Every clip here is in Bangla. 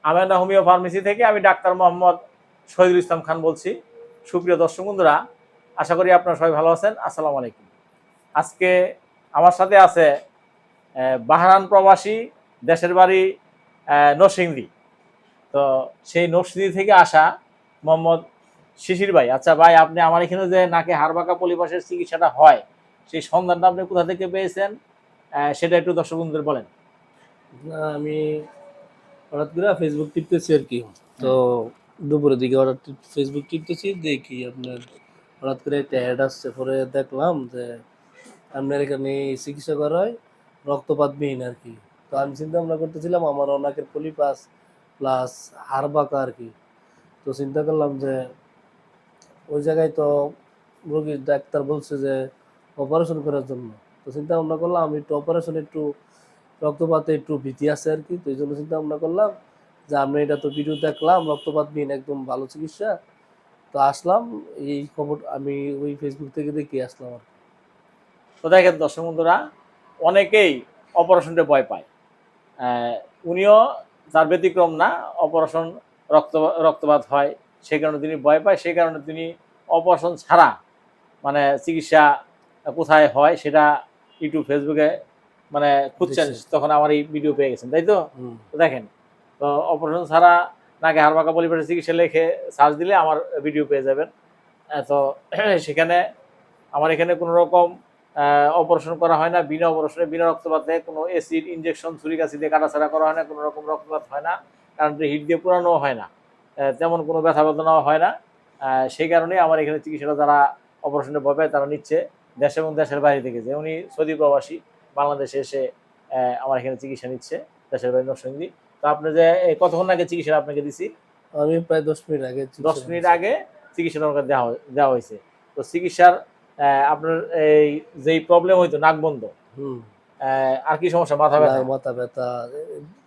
আমেনা হোমিও ফার্মেসি থেকে আমি ডাক্তার মোহাম্মদ শহীদুল ইসলাম খান বলছি। সুপ্রিয় দর্শক বন্ধুরা, আশা করি আপনারা সবাই ভালো আছেন। আসসালামু আলাইকুম। আজকে আমার সাথে আছে বাহরান প্রবাসী, দেশের বাড়ি নরসিংদী। তো সেই নরসিংদী থেকে আসা মোহাম্মদ শিশির ভাই। আচ্ছা ভাই, আপনি আমার এখানে যে নাকে হাড়বাঁকা পলিপাসের চিকিৎসাটা হয়, সেই সন্ধানটা আপনি কোথা থেকে পেয়েছেন সেটা একটু দর্শক বন্ধুদের বলেন। না, আমি হঠাৎ করে ফেসবুক টিপতেছি আর কি। তো দুপুরের দিকে হঠাৎ ফেসবুক টিপতেছি, দেখি আপনার হঠাৎ করে একটা অ্যাড আসছে। পরে দেখলাম যে আপনার এখানে চিকিৎসা করা হয় রক্তপাতবিহীন আর কি। তো আমি চিন্তা ভাবনা করতেছিলাম আমার নাকের পলিপাস প্লাস হাড় বাঁকা আর কি। তো চিন্তা করলাম যে ওই জায়গায় তো রোগীর ডাক্তার বলছে যে অপারেশন করার জন্য। তো চিন্তা ভাবনা করলাম আমি একটু অপারেশন একটু রক্তপাতে একটু ভীতি আছে আর কি। তো এই জন্য চিন্তা ভাবনা করলাম যে আমি এটা তো ভিডিও দেখলাম রক্তপাতবিহীন একদম ভালো চিকিৎসা। তো আসলাম, এই খবর আমি ওই ফেসবুক থেকে দেখে আসলাম আর কি। তো দেখেন দর্শক বন্ধুরা, অনেকেই অপারেশনটা ভয় পায়। উনিও তার ব্যতিক্রম না। অপারেশন রক্তপাত হয়, সেই কারণে তিনি ভয় পায়। সেই কারণে তিনি অপারেশন ছাড়া মানে চিকিৎসা কোথায় হয় সেটা ইউটিউব ফেসবুকে মানে খুঁজছেন, দেখছি। তখন আমার এই ভিডিও পেয়ে গেছেন, তাই তো? হুম। তো দেখেন, তো অপারেশন ছাড়া নাকি হাড়বাঁকা পলিপাসের চিকিৎসা লিখে সার্চ দিলে আমার ভিডিও পেয়ে যাবেন। তো সেখানে আমার এখানে কোনো রকম অপারেশন করা হয় না। বিনা অপারেশনে, বিনা রক্তপাতে, কোনো অ্যাসিড ইনজেকশন ছুরি কাছি দিয়ে কাটাছাড়া করা হয় না, কোনো রকম রক্তপাত হয় না, কারেন্টে হিট দিয়ে পোড়ানো হয় না, তেমন কোনো ব্যথা বেদনাও হয় না। সেই কারণে আমার এখানে চিকিৎসাটা যারা অপারেশনে ভয় পায় তারা নিচ্ছে দেশ এবং দেশের বাইরে থেকে। যে উনি সৌদি প্রবাসী, বাংলাদেশে এসে আমার এখানে চিকিৎসা নিচ্ছে, দেশের বাড়ি নরসিংদী। তো আপনি যে কতক্ষণ আগে চিকিৎসাটা আপনাকে দিছি? আমি প্রায় 10 মিনিট আগে 10 মিনিট আগে চিকিৎসাটা আমাকে দেওয়া হয়েছে। তো চিকিৎসার আপনার এই যেই প্রবলেম হইতো নাক বন্ধ, হুম। আর কি সমস্যা? মাথা ব্যথা? মাথা ব্যথা,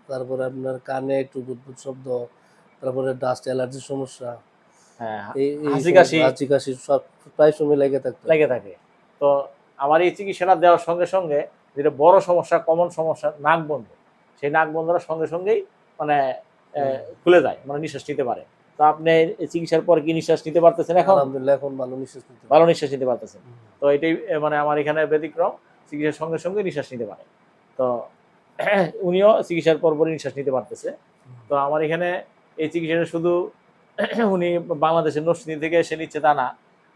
তারপরে আপনার কানে একটু বুদবুদ শব্দ, তারপরে ডাস্ট অ্যালার্জির সমস্যা, হ্যাঁ, এই হাঁচি সমস্যা, কাশি হাঁচি কাশি সব প্রায় সময় লেগে থাকতো। লেগে থাকে। তো আমার এই চিকিৎসাটা দেওয়ার সঙ্গে সঙ্গে যেটা বড় সমস্যা, কমন সমস্যা নাক বন্ধ, সেই নাক বন্ধটা সঙ্গে সঙ্গেই মানে হুম। খুলে যায়, মানে নিঃশ্বাস নিতে পারে। তো আপনি এই চিকিৎসার পর কি নিঃশ্বাস নিতে পারতেছেন এখন? আলহামদুলিল্লাহ এখন ভালো নিঃশ্বাস নিতে ভালো পারি। নিঃশ্বাস নিতে পারতেছেন। তো এটাই মানে আমার এখানে ব্যতিক্রম, চিকিৎসার সঙ্গে সঙ্গে নিঃশ্বাস নিতে পারে। তো উনিও চিকিৎসার পরপরই নিঃশ্বাস নিতে পারতেছে। তো আমার এখানে এই চিকিৎসাটা শুধু উনি বাংলাদেশের নরসিংদী থেকে এসে নিচ্ছে তা না।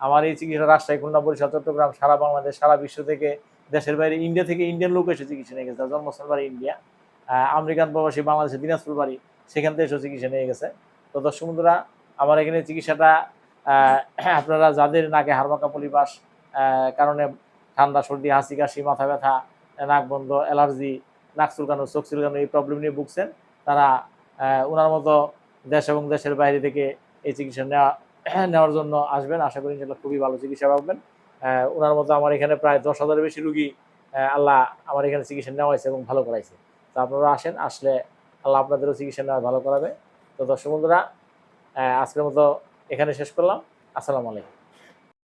আমার এই চিকিৎসা রাজশাহী, খুলনা, বরিশাল, চট্টগ্রাম, সারা বাংলাদেশ, সারা বিশ্ব থেকে, দেশের বাইরে ইন্ডিয়া থেকে ইন্ডিয়ান লোক এসে চিকিৎসা নিয়ে গেছে। তার জন্মস্থান বাড়ি ইন্ডিয়া। আমেরিকান প্রবাসী বাংলাদেশের দিনাজপুর বাড়ি, সেখান থেকে এসেও চিকিৎসা নিয়ে গেছে। তো দর্শক বন্ধুরা, আমার এখানে চিকিৎসাটা আপনারা যাদের নাকে হাড়বাঁকা পলিপাস কারণে ঠান্ডা, সর্দি, হাঁচি কাশি, মাথা ব্যথা, নাক বন্ধ, অ্যালার্জি, নাক চুলকানো, চোখ চুলকানো, এই প্রবলেম নিয়ে ভুগছেন, তারা ওনার মতো দেশ এবং দেশের বাইরে থেকে এই চিকিৎসা নেওয়ার জন্য আসবেন। আশা করি ইনশাল্লাহ খুবই ভালো চিকিৎসা পাবেন। ওনার মতো আমার এখানে প্রায় 10,000-এর বেশি রুগী আল্লাহ আমার এখানে চিকিৎসা নেওয়া হয়েছে এবং ভালো করাইছে। তো আপনারা আসেন, আসলে আল্লাহ আপনাদেরও চিকিৎসা নেওয়া ভালো করাবে। তো দর্শক বন্ধুরা, আজকের মতো এখানে শেষ করলাম। আসসালামু আলাইকুম।